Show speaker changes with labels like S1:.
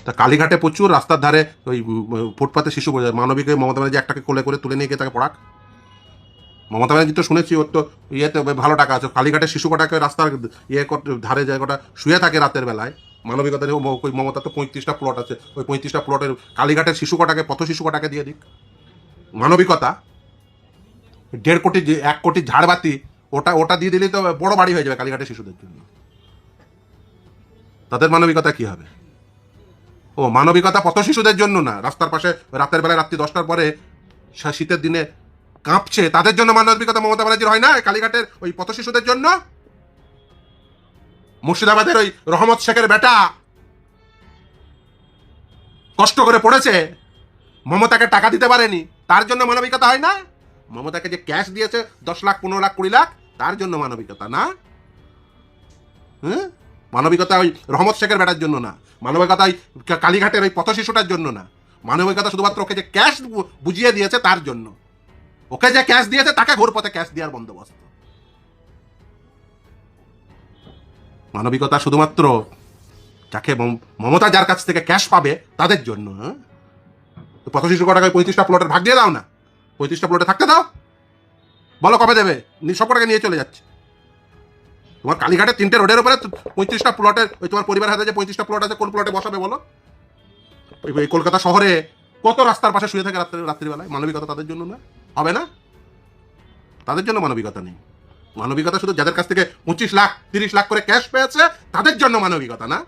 S1: তা কালীঘাটে প্রচুর রাস্তার ধারে ওই ফুটপাতে শিশু বলে মানবিক মমতা ব্যানার্জি একটাকে কোলে করে তুলে নিয়ে গিয়ে তাকে পড়াক। মমতা ব্যানার্জি তো শুনেছি ওর তো ইয়েতে ভালো টাকা আছে, কালীঘাটের শিশু কটাকে রাস্তার ধারে যায় কটা শুয়ে থাকে রাতের বেলায়। মানবিকতা ওই মমতা তো 35টা প্লট আছে, ওই 35টা প্লটের কালীঘাটের শিশু কটাকে পথ শিশু কটাকে দিয়ে দিক। মানবিকতা 1.5 কোটি 1 কোটি ঝাড়বাতি ওটা ওটা দিয়ে দিলেই তো বড় বাড়ি হয়ে যাবে কালীঘাটের শিশুদের জন্য। তাদের মানবিকতা কি হবে? ও মানবিকতা পথ শিশুদের জন্য না, রাস্তার পাশে রাতের বেলায় রাত্রি 10টার পরে শীতের দিনে কাঁপছে তাদের জন্য মানবিকতা মমতা ব্যানার্জির হয় না? কালীঘাটের ওই পথ শিশুদের জন্য? মুর্শিদাবাদের ওই রহমত শেখের বেটা কষ্ট করে পড়েছে, মমতাকে টাকা দিতে পারেনি, তার জন্য মানবিকতা হয় না? মমতাকে যে ক্যাশ দিয়েছে 10 লাখ 15 লাখ 20 লাখ, তার জন্য মানবিকতা না? হ্যাঁ, মানবিকতা ওই রহমত শেখের বেটার জন্য না, মানবিকতা ওই কালীঘাটের ওই পথ শিশুটার জন্য না, মানবিকতা শুধুমাত্র ওকে যে ক্যাশ বুঝিয়ে দিয়েছে তার জন্য। ওকে যে ক্যাশ দিয়েছে তাকে ঘুরপথে ক্যাশ দেওয়ার বন্দোবস্ত। মানবিকতা শুধুমাত্র যাকে মমতা যার কাছ থেকে ক্যাশ পাবে তাদের জন্য। হ্যাঁ, পথ শিশু কটাকে 35টা প্লটের ভাগ দিয়ে দাও না, 35টা প্লটে থাকতে দাও, বলো কবে দেবে, সব কটাকে নিয়ে চলে যাচ্ছে। তোমার কালীঘাটের 3টে রোডের উপরে 35টা প্লটের ওই তোমার পরিবারের হাতে যে 35টা প্লট আছে, কোন প্লটে বসাবে বলো? ওই কলকাতা শহরে কত রাস্তার পাশে শুয়ে থাকে রাত্রিবেলায়, মানবিকতা তাদের জন্য না? হবে না? তাদের জন্য মানবিকতা নেই। মানবিকতা শুধু যাদের কাছ থেকে 25 লাখ 30 লাখ করে ক্যাশ পেয়েছে তাদের জন্য মানবিকতা না।